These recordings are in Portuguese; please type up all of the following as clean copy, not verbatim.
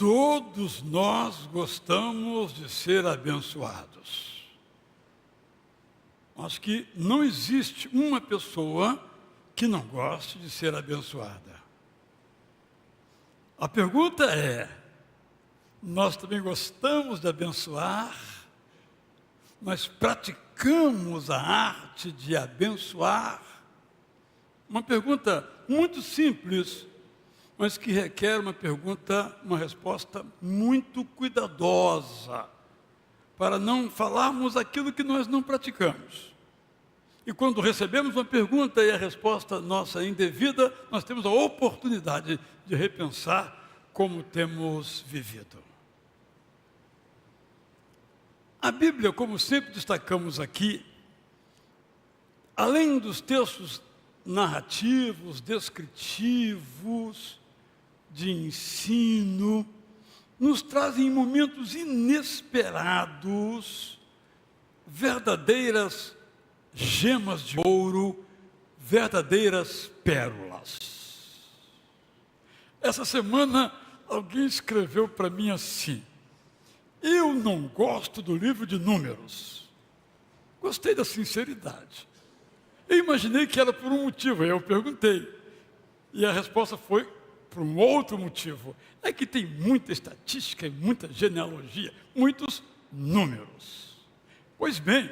Todos nós gostamos de ser abençoados. Acho que não existe uma pessoa que não goste de ser abençoada. A pergunta é: nós também gostamos de abençoar? Nós praticamos a arte de abençoar? Uma pergunta muito simples, mas que requer uma resposta muito cuidadosa, para não falarmos aquilo que nós não praticamos. E quando recebemos uma pergunta e a resposta nossa é indevida, nós temos a oportunidade de repensar como temos vivido. A Bíblia, como sempre destacamos aqui, além dos textos narrativos, descritivos, de ensino, nos trazem momentos inesperados, verdadeiras gemas de ouro, verdadeiras pérolas. Essa semana, alguém escreveu para mim assim: eu não gosto do livro de Números. Gostei da sinceridade. Eu imaginei que era por um motivo, aí eu perguntei. E a resposta foi por um outro motivo. É que tem muita estatística e muita genealogia, muitos números. Pois bem,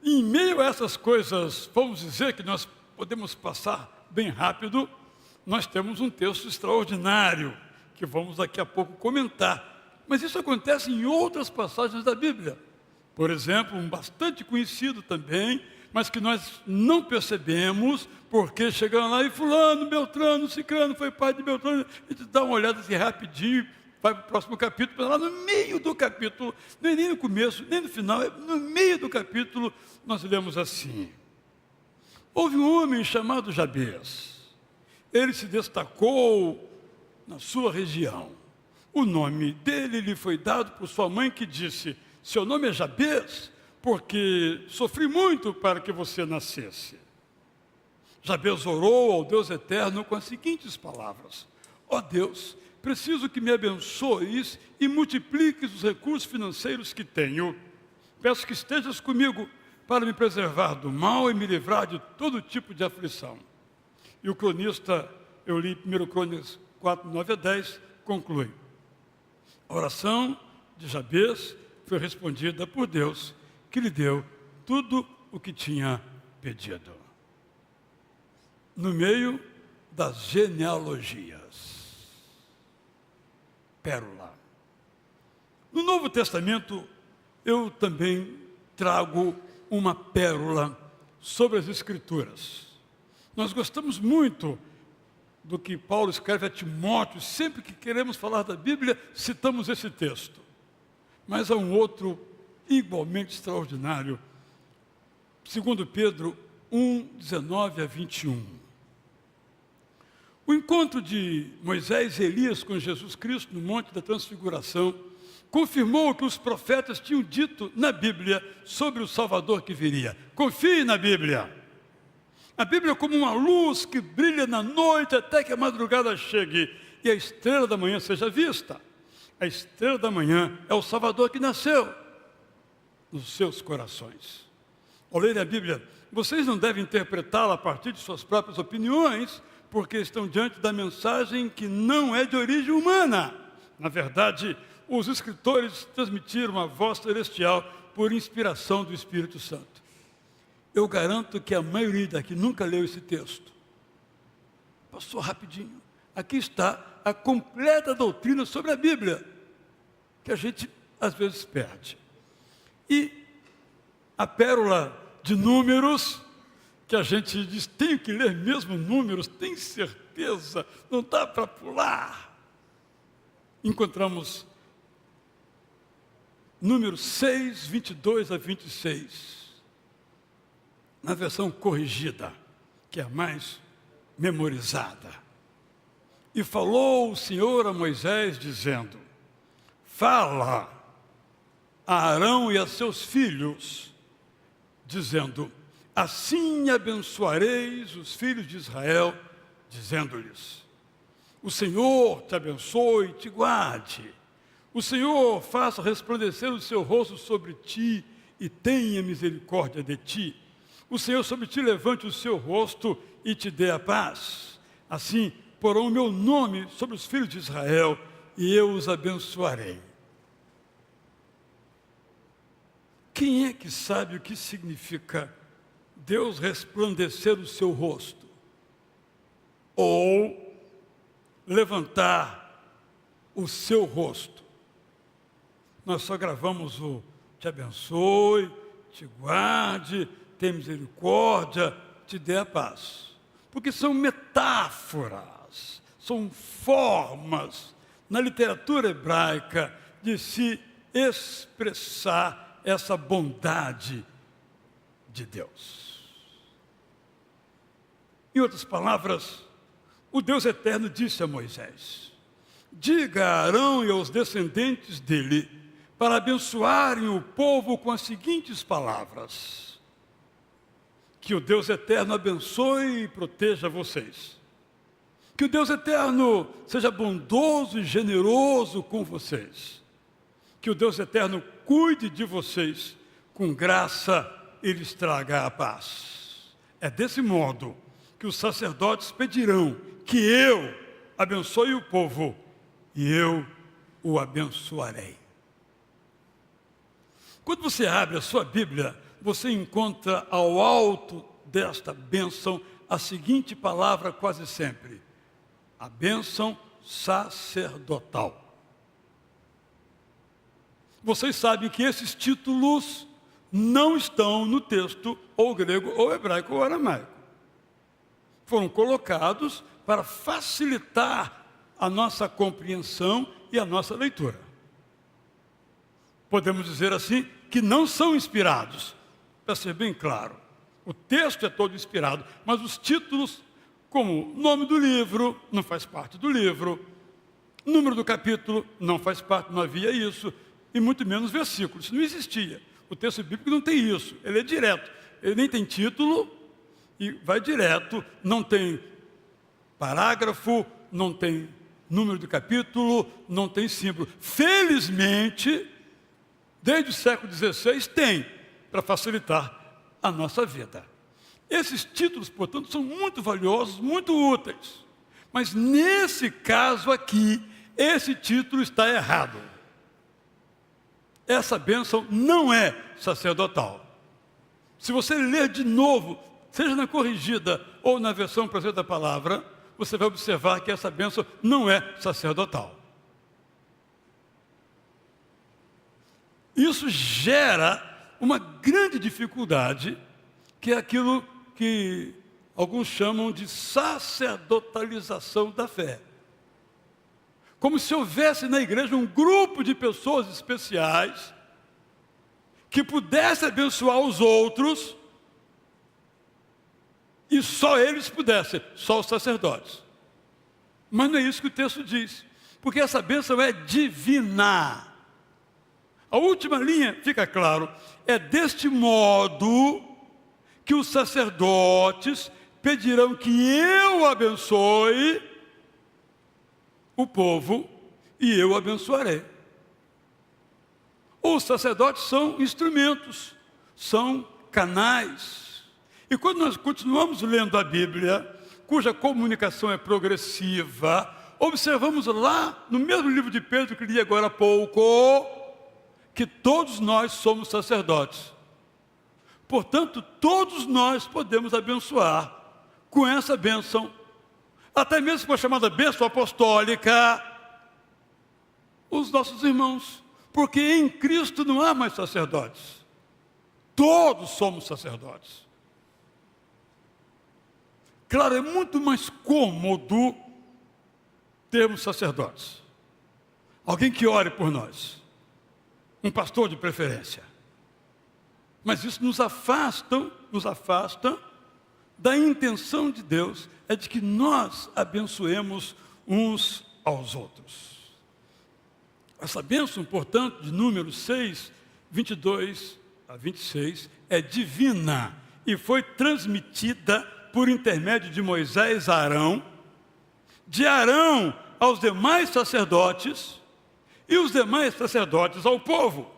em meio a essas coisas, vamos dizer que nós podemos passar bem rápido, nós temos um texto extraordinário, que vamos daqui a pouco comentar. Mas isso acontece em outras passagens da Bíblia. Por exemplo, um bastante conhecido também, mas que nós não percebemos, porque chegando lá e fulano, Beltrano, Cicrano, foi pai de Beltrano, a gente dá uma olhada assim rapidinho, vai para o próximo capítulo, lá no meio do capítulo, nem no começo, nem no final, no meio do capítulo, nós lemos assim: houve um homem chamado Jabez, ele se destacou na sua região, o nome dele lhe foi dado por sua mãe, que disse: seu nome é Jabez, porque sofri muito para que você nascesse. Jabez orou ao Deus eterno com as seguintes palavras: ó Deus, preciso que me abençoes e multipliques os recursos financeiros que tenho. Peço que estejas comigo para me preservar do mal e me livrar de todo tipo de aflição. E o cronista, eu li 1 Crônicas 4, 9 a 10, conclui: a oração de Jabez foi respondida por Deus, que lhe deu tudo o que tinha pedido. No meio das genealogias, pérola. No Novo Testamento, eu também trago uma pérola sobre as Escrituras. Nós gostamos muito do que Paulo escreve a Timóteo, sempre que queremos falar da Bíblia, citamos esse texto. Mas há um outro igualmente extraordinário, 2 Pedro 1, 19 a 21. O encontro de Moisés e Elias com Jesus Cristo no Monte da Transfiguração confirmou o que os profetas tinham dito na Bíblia sobre o Salvador que viria. Confie na Bíblia. A Bíblia é como uma luz que brilha na noite até que a madrugada chegue e a estrela da manhã seja vista. A estrela da manhã é o Salvador que nasceu nos seus corações. Ao ler a Bíblia, vocês não devem interpretá-la a partir de suas próprias opiniões, porque estão diante da mensagem que não é de origem humana. Na verdade, os escritores transmitiram a voz celestial por inspiração do Espírito Santo. Eu garanto que a maioria daqui nunca leu esse texto. Passou rapidinho. Aqui está a completa doutrina sobre a Bíblia, que a gente às vezes perde. E a pérola de Números, que a gente diz: tenho que ler mesmo Números, tem certeza, não dá para pular. Encontramos Números 6, 22 a 26, na versão corrigida, que é a mais memorizada. E falou o Senhor a Moisés, dizendo: fala a Arão e a seus filhos, dizendo: assim abençoareis os filhos de Israel, dizendo-lhes: O Senhor te abençoe e te guarde. O Senhor faça resplandecer o seu rosto sobre ti e tenha misericórdia de ti. O Senhor sobre ti levante o seu rosto e te dê a paz. Assim, porão o meu nome sobre os filhos de Israel e eu os abençoarei. Quem é que sabe o que significa Deus resplandecer o seu rosto? Ou levantar o seu rosto? Nós só gravamos o te abençoe, te guarde, tenha misericórdia, te dê a paz. Porque são metáforas, são formas na literatura hebraica de se expressar essa bondade de Deus. Em outras palavras, o Deus eterno disse a Moisés: diga a Arão e aos descendentes dele para abençoarem o povo com as seguintes palavras: que o Deus eterno abençoe e proteja vocês. Que o Deus eterno seja bondoso e generoso com vocês. Que o Deus eterno cuide de vocês com graça e lhes traga a paz. É desse modo que os sacerdotes pedirão que eu abençoe o povo e eu o abençoarei. Quando você abre a sua Bíblia, você encontra ao alto desta bênção a seguinte palavra quase sempre: a bênção sacerdotal. Vocês sabem que esses títulos não estão no texto ou grego, ou hebraico, ou aramaico. Foram colocados para facilitar a nossa compreensão e a nossa leitura. Podemos dizer assim que não são inspirados, para ser bem claro. O texto é todo inspirado, mas os títulos, como nome do livro, não faz parte do livro, número do capítulo, não faz parte, não havia isso, e muito menos versículos, isso não existia. O texto bíblico não tem isso, ele é direto, ele nem tem título e vai direto, não tem parágrafo, não tem número de capítulo, não tem símbolo. Felizmente, desde o século XVI tem, para facilitar a nossa vida. Esses títulos, portanto, são muito valiosos, muito úteis. Mas nesse caso aqui, esse título está errado. Essa bênção não é sacerdotal. Se você ler de novo, seja na corrigida ou na versão presente da palavra, você vai observar que essa bênção não é sacerdotal. Isso gera uma grande dificuldade, que é aquilo que alguns chamam de sacerdotalização da fé. Como se houvesse na igreja um grupo de pessoas especiais que pudesse abençoar os outros e só eles pudessem, só os sacerdotes. Mas não é isso que o texto diz, porque essa bênção é divina. A última linha, fica claro, é deste modo que os sacerdotes pedirão que eu abençoe o povo e eu abençoarei. Os sacerdotes são instrumentos, são canais. E quando nós continuamos lendo a Bíblia, cuja comunicação é progressiva, observamos lá no mesmo livro de Pedro que li agora há pouco, que todos nós somos sacerdotes. Portanto, todos nós podemos abençoar com essa bênção, até mesmo com a chamada bênção apostólica, os nossos irmãos, porque em Cristo não há mais sacerdotes. Todos somos sacerdotes. Claro, é muito mais cômodo termos sacerdotes. Alguém que ore por nós. Um pastor de preferência. Mas isso nos afasta da intenção de Deus, é de que nós abençoemos uns aos outros. Essa bênção, portanto, de Números 6, 22 a 26, é divina e foi transmitida por intermédio de Moisés a Arão, de Arão aos demais sacerdotes e os demais sacerdotes ao povo.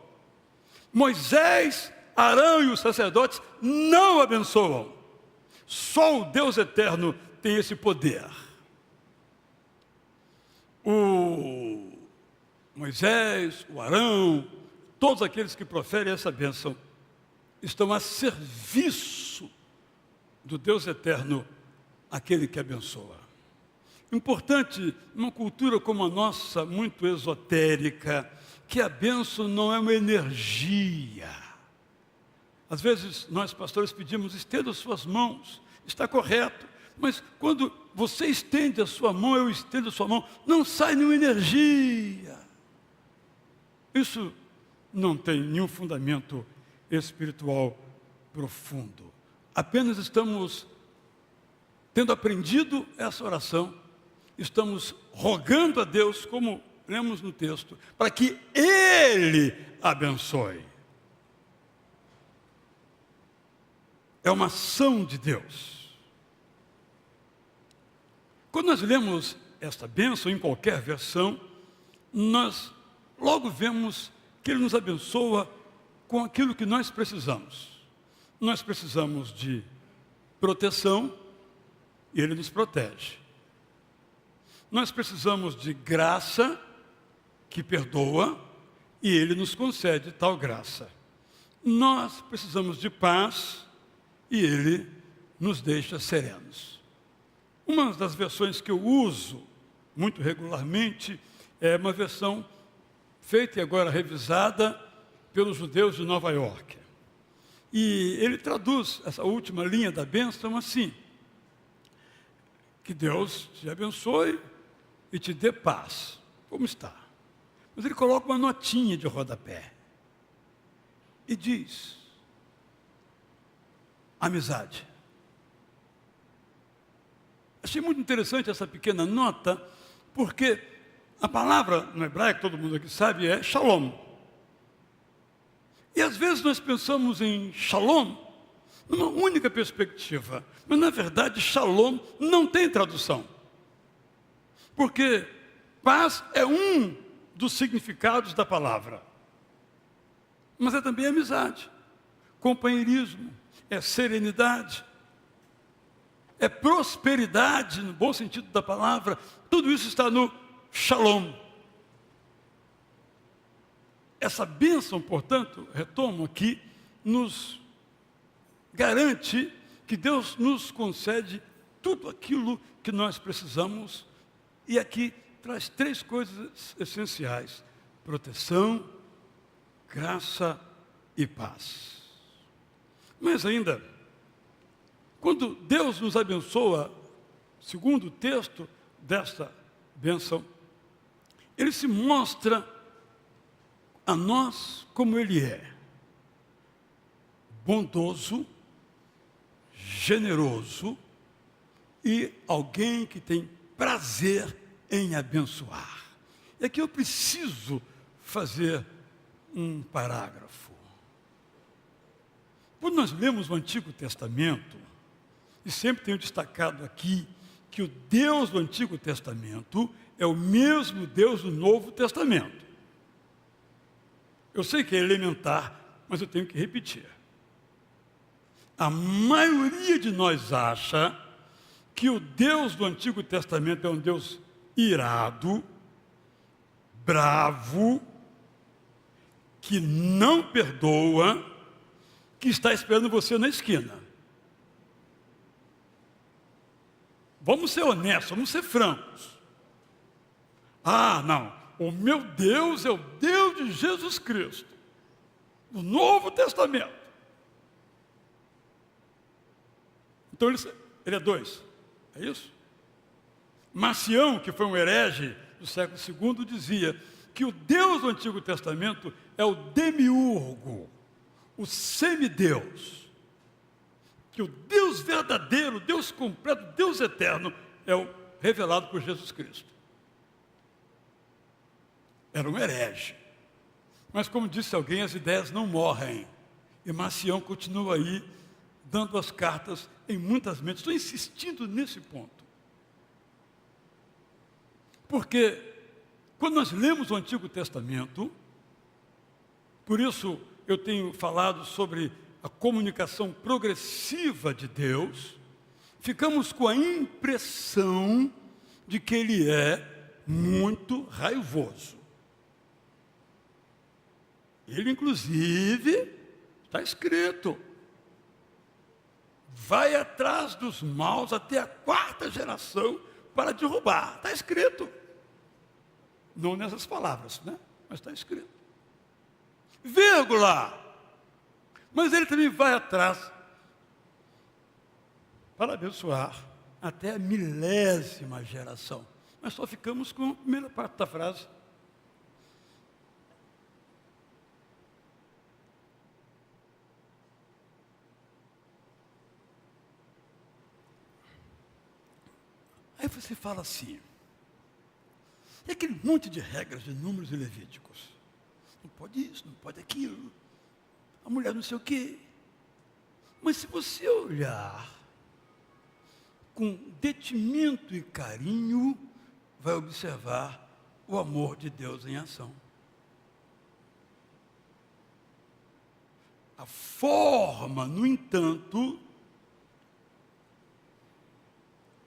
Moisés, Arão e os sacerdotes não abençoam. Só o Deus eterno tem esse poder. O Moisés, o Arão, todos aqueles que proferem essa bênção estão a serviço do Deus eterno, aquele que abençoa. Importante, numa cultura como a nossa, muito esotérica, que a bênção não é uma energia. Às vezes, nós pastores pedimos, estenda suas mãos, está correto, mas quando você estende a sua mão, eu estendo a sua mão, não sai nenhuma energia. Isso não tem nenhum fundamento espiritual profundo. Apenas estamos tendo aprendido essa oração, estamos rogando a Deus, como lemos no texto, para que Ele abençoe. É uma ação de Deus. Quando nós lemos esta bênção em qualquer versão, nós logo vemos que Ele nos abençoa com aquilo que nós precisamos. Nós precisamos de proteção e Ele nos protege. Nós precisamos de graça que perdoa e Ele nos concede tal graça. Nós precisamos de paz e Ele nos deixa serenos. Uma das versões que eu uso muito regularmente é uma versão feita e agora revisada pelos judeus de Nova York. E ele traduz essa última linha da bênção assim: que Deus te abençoe e te dê paz, como está. Mas ele coloca uma notinha de rodapé e diz: amizade. Achei muito interessante essa pequena nota, porque a palavra no hebraico, todo mundo aqui sabe, é shalom. E às vezes nós pensamos em shalom numa única perspectiva, mas na verdade shalom não tem tradução. Porque paz é um dos significados da palavra, mas é também amizade, companheirismo, é serenidade, é prosperidade, no bom sentido da palavra. Tudo isso está no shalom. Essa bênção, portanto, retomo aqui, nos garante que Deus nos concede tudo aquilo que nós precisamos. E aqui traz três coisas essenciais: proteção, graça e paz. Mas ainda, quando Deus nos abençoa, segundo o texto desta bênção, Ele se mostra a nós como Ele é: bondoso, generoso e alguém que tem prazer em abençoar. E aqui eu preciso fazer um parágrafo. Quando nós lemos o Antigo Testamento, e sempre tenho destacado aqui que o Deus do Antigo Testamento é o mesmo Deus do Novo Testamento. Eu sei que é elementar, mas eu tenho que repetir. A maioria de nós acha que o Deus do Antigo Testamento é um Deus irado, bravo, que não perdoa, que está esperando você na esquina. Vamos ser honestos, vamos ser francos. Ah, não, o meu Deus é o Deus de Jesus Cristo, do Novo Testamento. Então ele é dois, é isso? Marcião, que foi um herege do século II, dizia que o Deus do Antigo Testamento é o demiurgo, o semideus. Que o Deus verdadeiro, Deus completo, Deus eterno, é o revelado por Jesus Cristo. Era um herege. Mas como disse alguém, as ideias não morrem. E Marcião continua aí, dando as cartas em muitas mentes. Estou insistindo nesse ponto. Porque quando nós lemos o Antigo Testamento, por isso eu tenho falado sobre a comunicação progressiva de Deus, ficamos com a impressão de que ele é muito raivoso. Ele, inclusive, está escrito, vai atrás dos maus até a 4ª geração para derrubar. Está escrito. Não nessas palavras, né? Mas está escrito. Vírgula. Mas ele também vai atrás para abençoar até a 1000ª geração. Nós só ficamos com a primeira parte da frase. Aí você fala assim, e aquele monte de regras de Números e Levíticos? Não pode isso, não pode aquilo. A mulher não sei o quê. Mas se você olhar com detimento e carinho, vai observar o amor de Deus em ação. A forma, no entanto,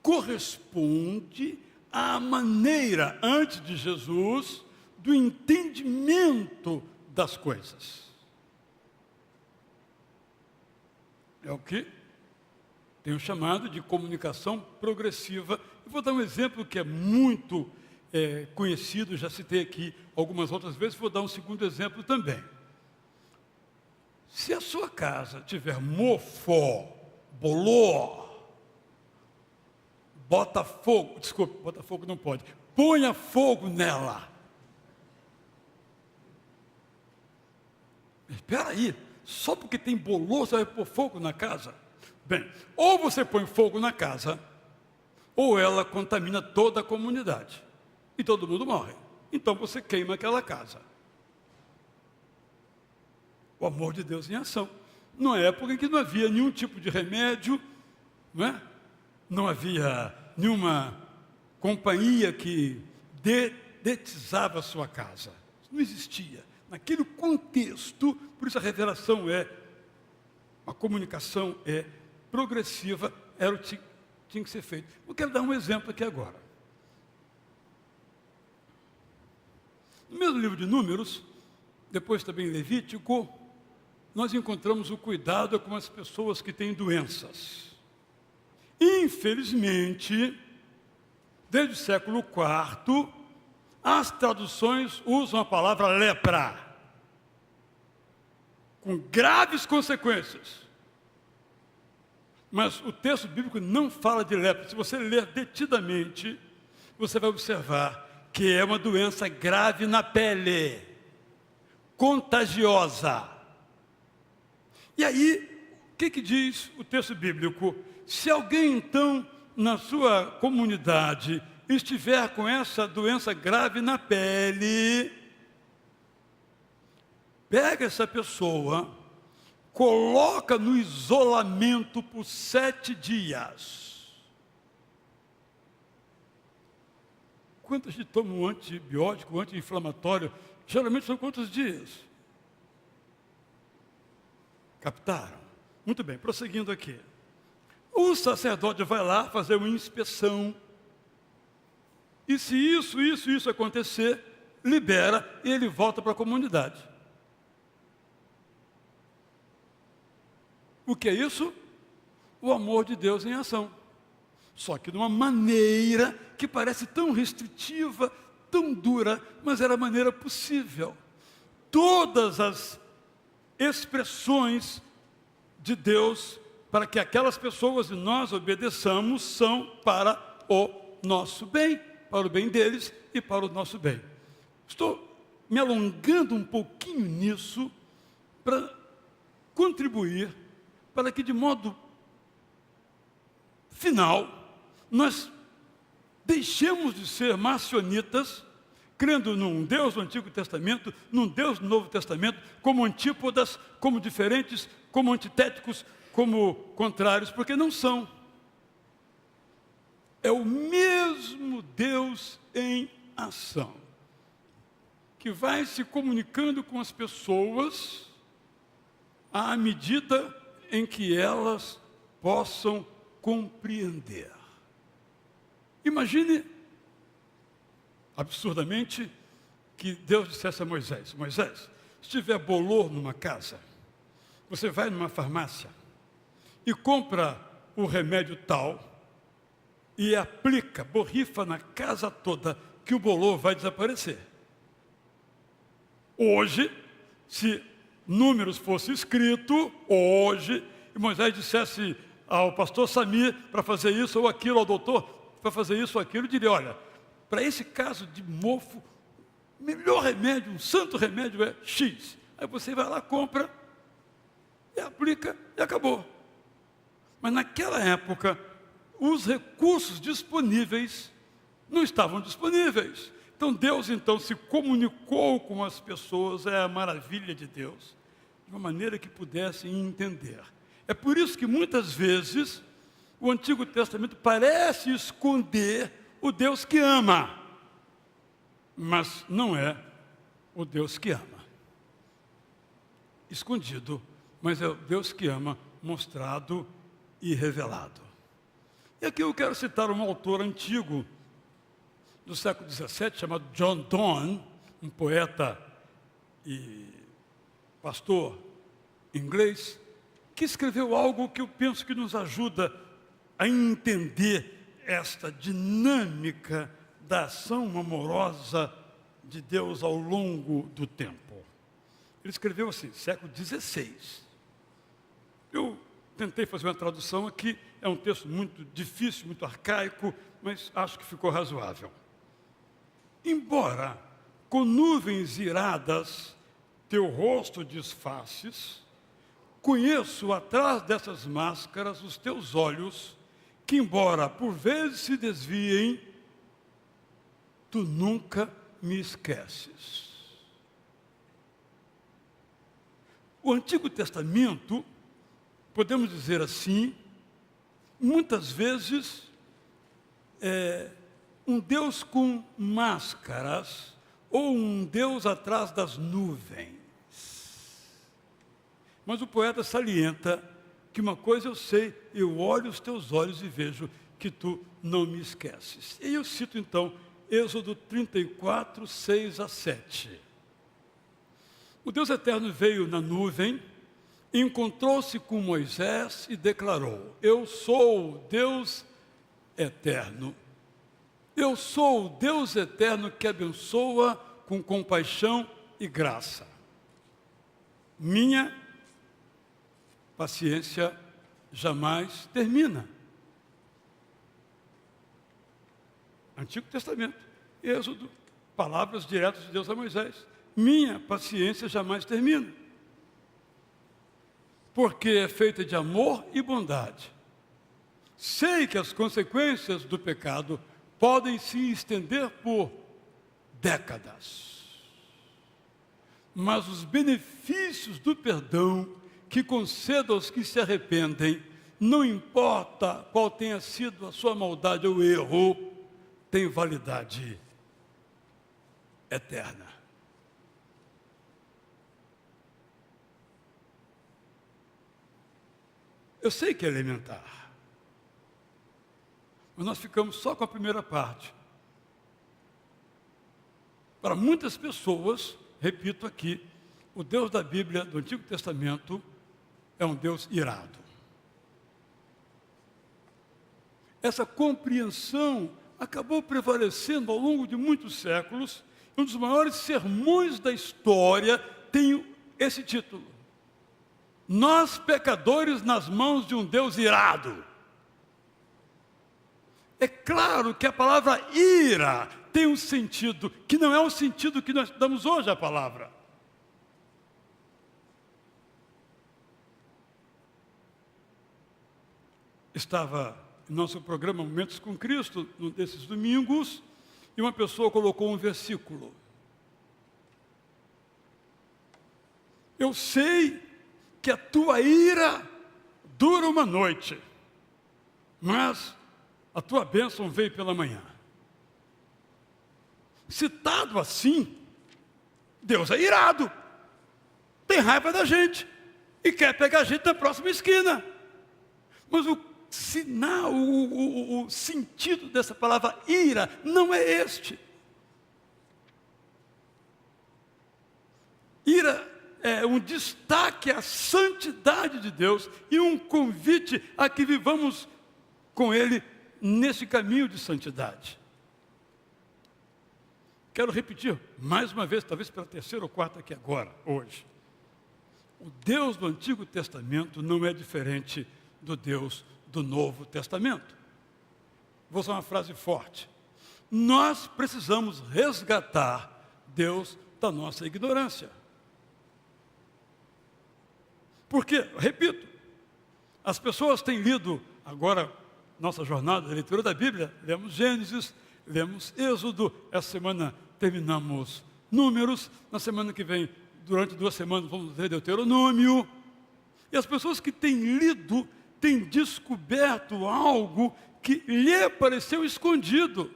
corresponde à maneira, antes de Jesus, do entendimento das coisas. É o que tenho chamado de comunicação progressiva. Eu vou dar um exemplo que é muito conhecido, já citei aqui algumas outras vezes, vou dar um segundo exemplo também. Se a sua casa tiver mofó, bolor, bota fogo não pode, ponha fogo nela. Espera aí, só porque tem bolor você vai pôr fogo na casa? Bem, ou você põe fogo na casa, ou ela contamina toda a comunidade. E todo mundo morre. Então você queima aquela casa. O amor de Deus em ação. Numa época em que não havia nenhum tipo de remédio, não é? Não havia nenhuma companhia que dedetizava a sua casa. Isso não existia. Naquele contexto, por isso a revelação a comunicação é progressiva, era o que tinha que ser feito. Eu quero dar um exemplo aqui agora. No mesmo livro de Números, depois também em Levítico, nós encontramos o cuidado com as pessoas que têm doenças. Infelizmente, desde o século IV, as traduções usam a palavra lepra, com graves consequências. Mas o texto bíblico não fala de lepra. Se você ler detidamente, você vai observar que é uma doença grave na pele, contagiosa. E aí, o que diz o texto bíblico? Se alguém, então, na sua comunidade, estiver com essa doença grave na pele, pega essa pessoa, coloca no isolamento por 7 dias. Quantas gente tomam um antibiótico, um anti-inflamatório? Geralmente são quantos dias? Captaram? Muito bem, prosseguindo aqui. O sacerdote vai lá fazer uma inspeção. E se isso acontecer, libera e ele volta para a comunidade. O que é isso? O amor de Deus em ação. Só que de uma maneira que parece tão restritiva, tão dura, mas era a maneira possível. Todas as expressões de Deus para que aquelas pessoas e nós obedeçamos são para o nosso bem, para o bem deles e para o nosso bem. Estou me alongando um pouquinho nisso para contribuir para que de modo final nós deixemos de ser marcionitas, crendo num Deus do Antigo Testamento, num Deus do Novo Testamento, como antípodas, como diferentes, como antitéticos, como contrários, porque não são. é o mesmo Deus em ação, que vai se comunicando com as pessoas à medida em que elas possam compreender. Imagine, absurdamente, que Deus dissesse a Moisés: Moisés, se tiver bolor numa casa, você vai numa farmácia e compra o remédio tal e aplica, borrifa na casa toda, que o bolor vai desaparecer. Hoje, se Números fosse escrito, hoje, e Moisés dissesse ao pastor Samir para fazer isso ou aquilo, ao doutor para fazer isso ou aquilo, eu diria: olha, para esse caso de mofo, o melhor remédio, um santo remédio é X. Aí você vai lá, compra, e aplica, e acabou. Mas naquela época, os recursos disponíveis não estavam disponíveis. Então Deus se comunicou com as pessoas, é a maravilha de Deus, de uma maneira que pudessem entender. É por isso que muitas vezes o Antigo Testamento parece esconder o Deus que ama, mas não é o Deus que ama. Escondido, mas é o Deus que ama, mostrado e revelado. E aqui eu quero citar um autor antigo, do século XVII, chamado John Donne, um poeta e pastor inglês, que escreveu algo que eu penso que nos ajuda a entender esta dinâmica da ação amorosa de Deus ao longo do tempo. Ele escreveu assim, século XVI. Eu tentei fazer uma tradução aqui, é um texto muito difícil, muito arcaico, mas acho que ficou razoável. Embora com nuvens iradas teu rosto disfarces, conheço atrás dessas máscaras os teus olhos, que embora por vezes se desviem, tu nunca me esqueces. O Antigo Testamento, podemos dizer assim, muitas vezes um Deus com máscaras, ou um Deus atrás das nuvens. Mas o poeta salienta que uma coisa eu sei: eu olho os teus olhos e vejo que tu não me esqueces. E eu cito então Êxodo 34, 6 a 7. O Deus eterno veio na nuvem, encontrou-se com Moisés e declarou: eu sou o Deus eterno. Eu sou o Deus eterno que abençoa com compaixão e graça. Minha paciência jamais termina. Antigo Testamento, Êxodo, palavras diretas de Deus a Moisés. Minha paciência jamais termina. Porque é feita de amor e bondade. Sei que as consequências do pecado podem se estender por décadas. Mas os benefícios do perdão que concedo aos que se arrependem, não importa qual tenha sido a sua maldade ou erro, tem validade eterna. Eu sei que é elementar, mas nós ficamos só com a primeira parte. Para muitas pessoas, repito aqui, o Deus da Bíblia, do Antigo Testamento, é um Deus irado. Essa compreensão acabou prevalecendo ao longo de muitos séculos. Um dos maiores sermões da história tem esse título: Nós, pecadores, nas mãos de um Deus irado. É claro que a palavra ira tem um sentido que não é o sentido que nós damos hoje à palavra. Estava em nosso programa Momentos com Cristo, num desses domingos, e uma pessoa colocou um versículo. Eu sei que a tua ira dura uma noite, mas a tua bênção veio pela manhã. Citado assim, Deus é irado, tem raiva da gente e quer pegar a gente na próxima esquina. Mas o sinal, o sentido dessa palavra ira não é este. Ira é um destaque à santidade de Deus e um convite a que vivamos com Ele nesse caminho de santidade. Quero repetir mais uma vez, talvez pela terceira ou quarta aqui agora, hoje. O Deus do Antigo Testamento não é diferente do Deus do Novo Testamento. Vou usar uma frase forte. Nós precisamos resgatar Deus da nossa ignorância. Porque, repito, as pessoas têm lido agora nossa jornada de leitura da Bíblia, lemos Gênesis, lemos Êxodo, essa semana terminamos Números, na semana que vem, durante 2 semanas, vamos ler Deuteronômio. E as pessoas que têm lido, têm descoberto algo que lhe pareceu escondido.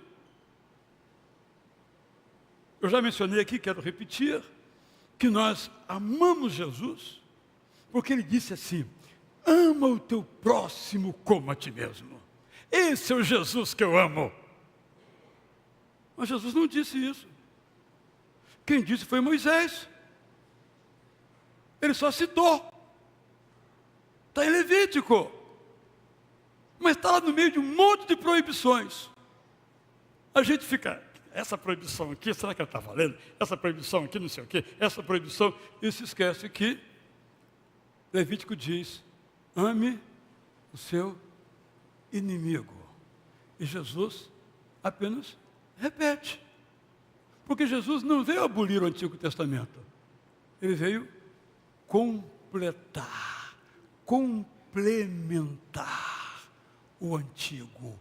Eu já mencionei aqui, quero repetir, que nós amamos Jesus, porque Ele disse assim, ama o teu próximo como a ti mesmo. Esse é o Jesus que eu amo. Mas Jesus não disse isso. Quem disse foi Moisés. Ele só citou. Está em Levítico. Mas está lá no meio de um monte de proibições. A gente fica, essa proibição aqui, será que ela está valendo? Essa proibição aqui, não sei o quê, essa proibição. E se esquece que Levítico diz, ame o seu inimigo. E Jesus apenas repete. Porque Jesus não veio abolir o Antigo Testamento. Ele veio completar, complementar o Antigo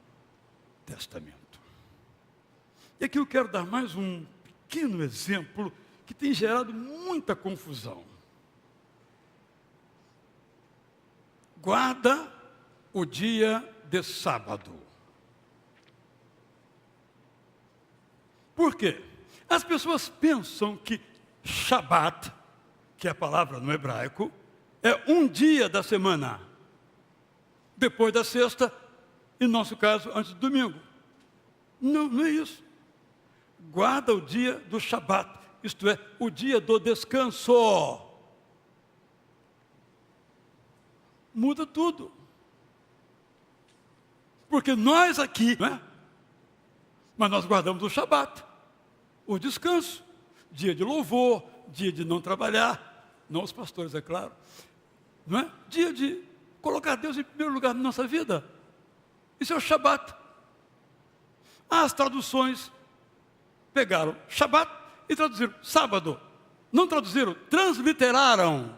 Testamento. E aqui eu quero dar mais um pequeno exemplo que tem gerado muita confusão. Guarda o dia de sábado. Por quê? As pessoas pensam que Shabat, que é a palavra no hebraico, é um dia da semana, depois da sexta, e no nosso caso, antes do domingo. Não, não é isso. Guarda o dia do Shabat, isto é, o dia do descanso. Muda tudo. Porque nós aqui, não é? Mas nós guardamos o Shabat, o descanso, dia de louvor, dia de não trabalhar, não os pastores, é claro, não é? Dia de colocar Deus em primeiro lugar na nossa vida. Isso é o Shabat. As traduções pegaram Shabat e traduziram sábado. Não traduziram, transliteraram.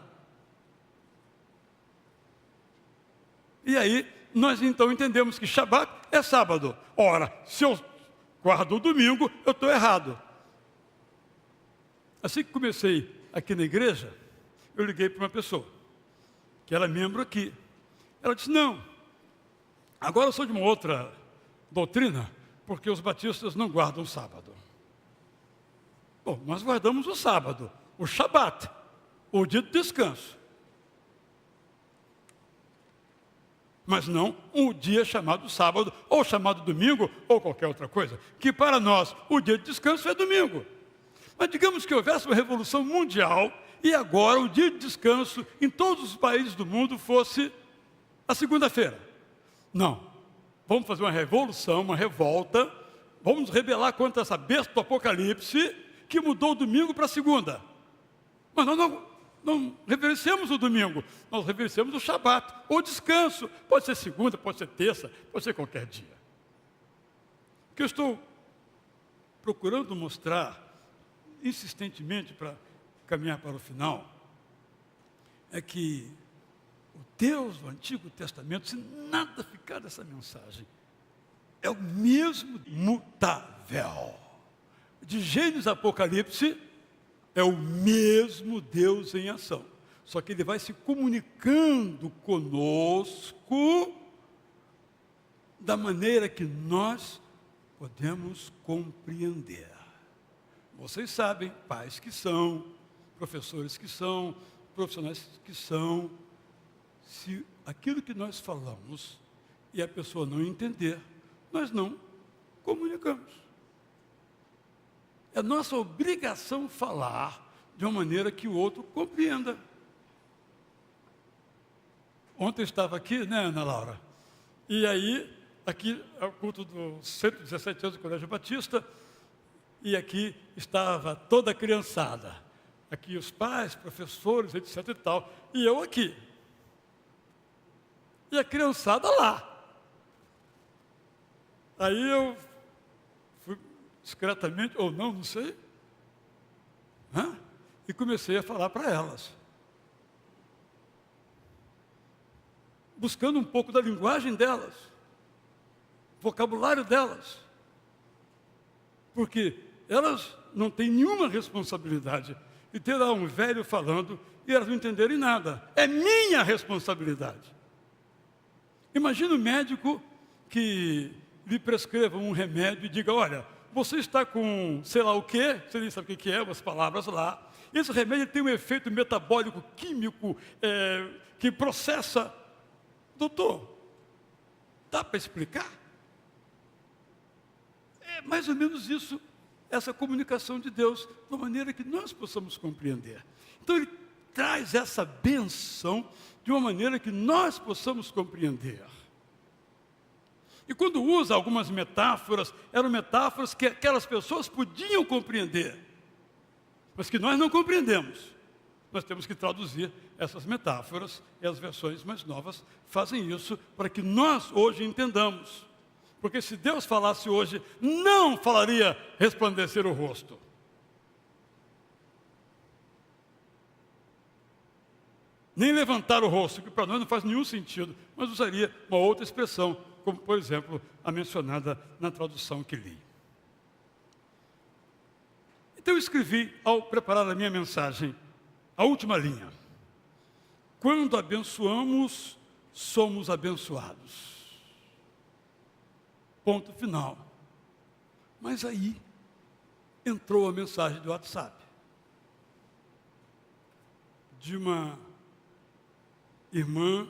E aí, nós então entendemos que Shabat é sábado. Ora, se eu guardo o domingo, eu estou errado. Assim que comecei aqui na igreja, eu liguei para uma pessoa, que era membro aqui. Ela disse, não, agora eu sou de uma outra doutrina, porque os batistas não guardam o sábado. Bom, nós guardamos o sábado, o Shabat, o dia de descanso. Mas não um dia chamado sábado, ou chamado domingo, ou qualquer outra coisa. Que para nós, o dia de descanso é domingo. Mas digamos que houvesse uma revolução mundial, e agora o dia de descanso em todos os países do mundo fosse a segunda-feira. Não. Vamos fazer uma revolução, uma revolta, vamos nos rebelar contra essa besta do Apocalipse, que mudou o domingo para a segunda. Mas nós não reverenciamos o domingo, nós reverenciamos o Shabat, ou descanso. Pode ser segunda, pode ser terça, pode ser qualquer dia. O que eu estou procurando mostrar insistentemente para caminhar para o final é que o Deus do Antigo Testamento, se nada ficar dessa mensagem, é o mesmo mutável. De Gênesis a Apocalipse, é o mesmo Deus em ação. Só que Ele vai se comunicando conosco da maneira que nós podemos compreender. Vocês sabem, pais que são, professores que são, profissionais que são, se aquilo que nós falamos e a pessoa não entender, nós não comunicamos. É nossa obrigação falar de uma maneira que o outro compreenda. Ontem eu estava aqui, né, Ana Laura? E aí, aqui é o culto dos 117 anos do Colégio Batista, e aqui estava toda a criançada. Aqui os pais, professores, etc e tal. E eu aqui. E a criançada lá. Aí eu fui discretamente, ou não, não sei, e comecei a falar para elas. Buscando um pouco da linguagem delas, vocabulário delas. Porque elas não têm nenhuma responsabilidade de ter lá um velho falando e elas não entenderem nada. É minha responsabilidade. Imagina o médico que lhe prescreva um remédio e diga, olha, você está com sei lá o quê, você nem sabe o que é, umas palavras lá. Esse remédio tem um efeito metabólico, químico, que processa. Doutor, dá para explicar? É mais ou menos isso, essa comunicação de Deus, de uma maneira que nós possamos compreender. Então, Ele traz essa benção de uma maneira que nós possamos compreender. E quando usa algumas metáforas, eram metáforas que aquelas pessoas podiam compreender, mas que nós não compreendemos. Nós temos que traduzir essas metáforas, e as versões mais novas fazem isso para que nós hoje entendamos. Porque se Deus falasse hoje, não falaria resplandecer o rosto. Nem levantar o rosto, que para nós não faz nenhum sentido, mas usaria uma outra expressão, como, por exemplo, a mencionada na tradução que li. Então eu escrevi, ao preparar a minha mensagem, a última linha. Quando abençoamos, somos abençoados. Ponto final. Mas aí entrou a mensagem do WhatsApp de uma irmã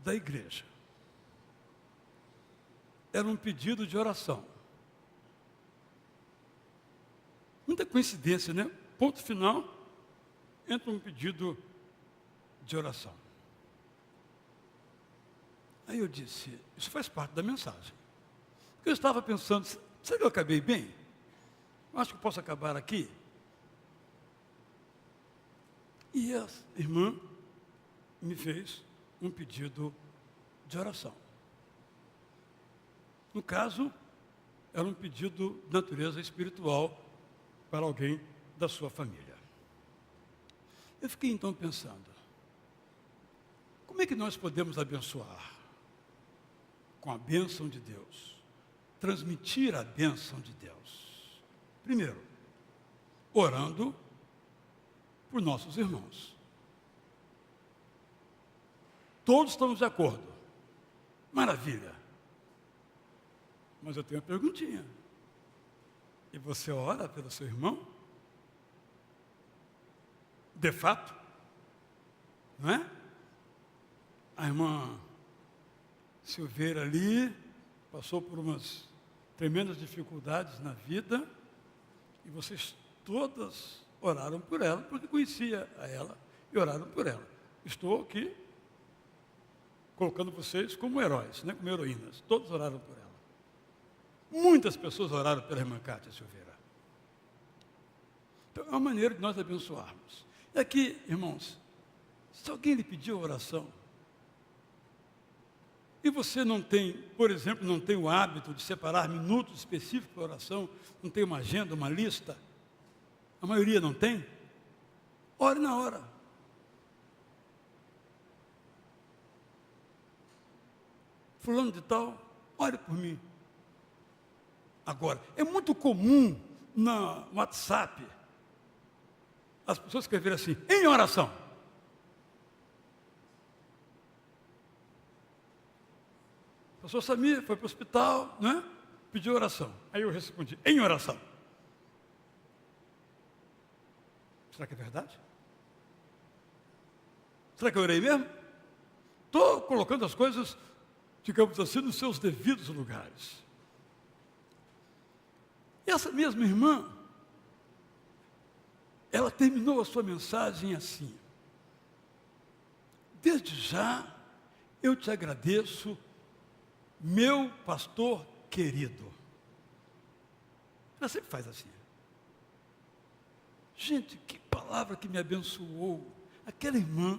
da igreja. Era um pedido de oração. Muita coincidência, né? Ponto final, entra um pedido de oração. Aí eu disse, isso faz parte da mensagem. Eu estava pensando, será que eu acabei bem? Eu acho que eu posso acabar aqui. E a irmã me fez um pedido de oração. No caso, era um pedido de natureza espiritual para alguém da sua família. Eu fiquei então pensando, como é que nós podemos abençoar? Com a bênção de Deus. Transmitir a bênção de Deus. Primeiro, orando por nossos irmãos. Todos estamos de acordo. Maravilha. Mas eu tenho uma perguntinha. E você ora pelo seu irmão? De fato? Não é? A irmã Silveira ali passou por umas tremendas dificuldades na vida e vocês todas oraram por ela, porque conhecia a ela e oraram por ela. Estou aqui colocando vocês como heróis, né, como heroínas. Todos oraram por ela. Muitas pessoas oraram pela irmã Cátia Silveira. Então, é uma maneira de nós abençoarmos. E aqui, irmãos, se alguém lhe pediu oração, e você não tem, por exemplo, não tem o hábito de separar minutos específicos para oração, não tem uma agenda, uma lista, a maioria não tem, ore na hora. Fulano de tal, ore por mim. Agora, é muito comum no WhatsApp as pessoas escreverem assim, em oração. O pastor Samir foi para o hospital, né? Pediu oração. Aí eu respondi, em oração. Será que é verdade? Será que eu orei mesmo? Estou colocando as coisas, digamos assim, nos seus devidos lugares. E essa mesma irmã, ela terminou a sua mensagem assim: desde já eu te agradeço, meu pastor querido. Ela sempre faz assim. Gente, que palavra que me abençoou. Aquela irmã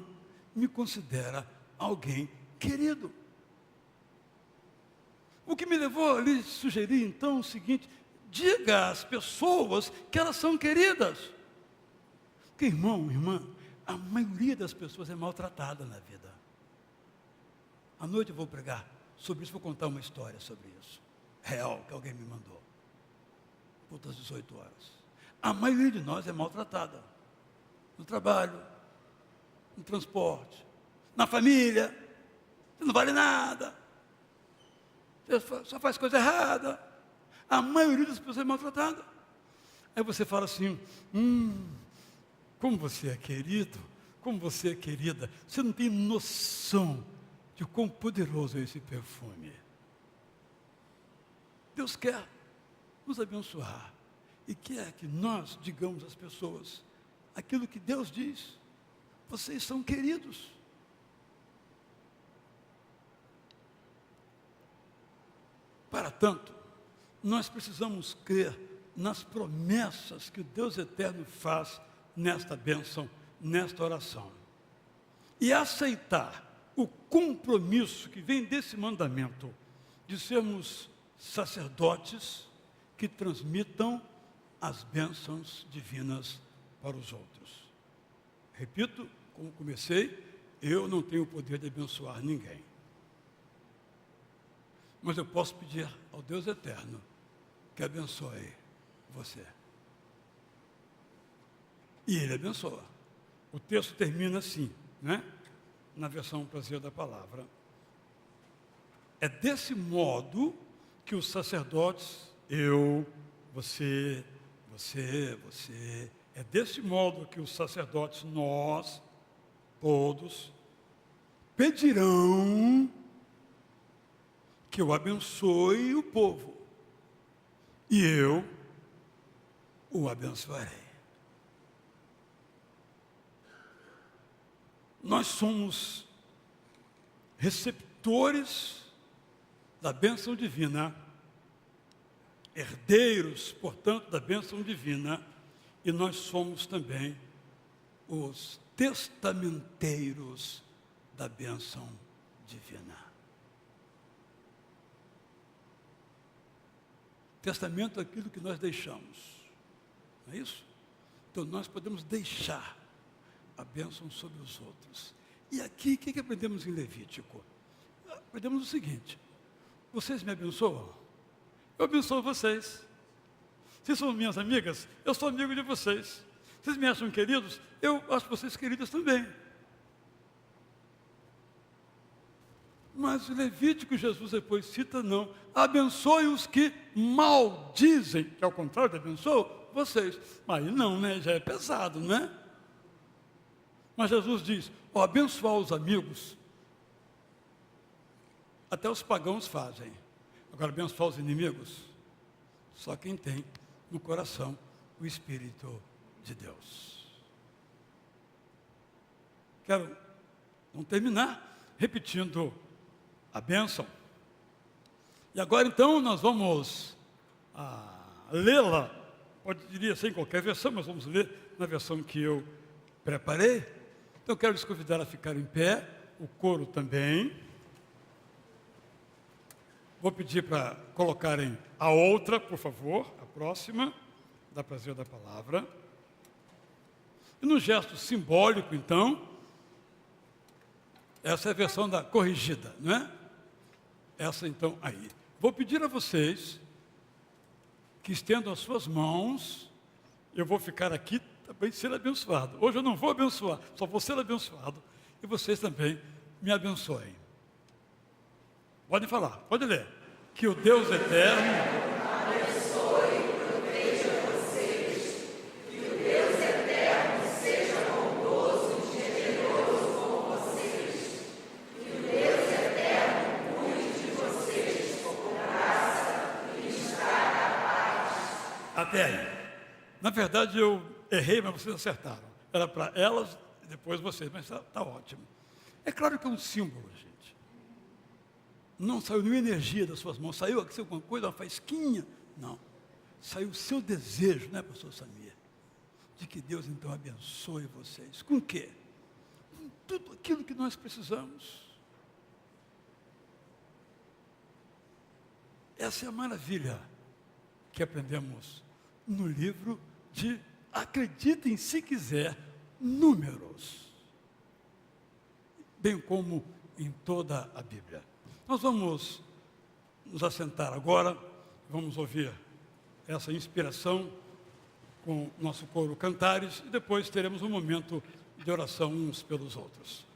me considera alguém querido. O que me levou a lhe sugerir então o seguinte: diga às pessoas que elas são queridas. Porque, irmão, irmã, a maioria das pessoas é maltratada na vida. À noite eu vou pregar sobre isso, vou contar uma história sobre isso, real, que alguém me mandou, por das 18 horas. A maioria de nós é maltratada, no trabalho, no transporte, na família. Você não vale nada, você só faz coisa errada. A maioria das pessoas é maltratada. Aí você fala assim, como você é querido, como você é querida. Você não tem noção de quão poderoso é esse perfume. Deus quer nos abençoar e quer que nós digamos às pessoas aquilo que Deus diz. Vocês são queridos. Para tanto, nós precisamos crer nas promessas que o Deus eterno faz nesta bênção, nesta oração. E aceitar o compromisso que vem desse mandamento de sermos sacerdotes que transmitam as bênçãos divinas para os outros. Repito, como comecei, eu não tenho o poder de abençoar ninguém. Mas eu posso pedir ao Deus eterno que abençoe você. E Ele abençoa. O texto termina assim, né? Na versão Prazer da Palavra. É desse modo que os sacerdotes, eu, você, é desse modo que os sacerdotes, nós, todos, pedirão que eu abençoe o povo, e eu o abençoarei. Nós somos receptores da bênção divina, herdeiros, portanto, da bênção divina, e nós somos também os testamenteiros da bênção divina. Testamento é aquilo que nós deixamos, não é isso? Então nós podemos deixar a bênção sobre os outros. E aqui, o que aprendemos em Levítico? Aprendemos o seguinte: vocês me abençoam? Eu abençoo vocês. Vocês são minhas amigas? Eu sou amigo de vocês. Vocês me acham queridos? Eu acho vocês queridos também. Mas o Levítico, Jesus depois cita, não. Abençoe os que maldizem, que ao contrário de abençoam vocês. Mas não, né? Já é pesado, né? Mas Jesus diz, abençoar os amigos, até os pagãos fazem. Agora, abençoar os inimigos, só quem tem no coração o Espírito de Deus. Quero não terminar repetindo a bênção. E agora então nós vamos lê-la, diria sem qualquer versão, mas vamos ler na versão que eu preparei. Então eu quero lhes convidar a ficar em pé, o coro também. Vou pedir para colocarem a outra, por favor, a próxima, da Prazer da Palavra. E no gesto simbólico, então, essa é a versão da corrigida, não é? Essa, então, aí. Vou pedir a vocês que estendam as suas mãos. Eu vou ficar aqui também ser abençoado. Hoje eu não vou abençoar, só vou ser abençoado. E vocês também me abençoem. Pode falar, pode ler. Que o Deus eterno até aí. Na verdade, eu errei, mas vocês acertaram. Era para elas e depois vocês, mas está ótimo. É claro que é um símbolo, gente. Não saiu nenhuma energia das suas mãos, saiu aqui alguma coisa, uma faísquinha. Não. Saiu o seu desejo, né, pastor Samir? De que Deus, então, abençoe vocês. Com o quê? Com tudo aquilo que nós precisamos. Essa é a maravilha que aprendemos no livro de, acreditem se quiser, Números, bem como em toda a Bíblia. Nós vamos nos assentar agora, vamos ouvir essa inspiração com nosso coro Cantares e depois teremos um momento de oração uns pelos outros.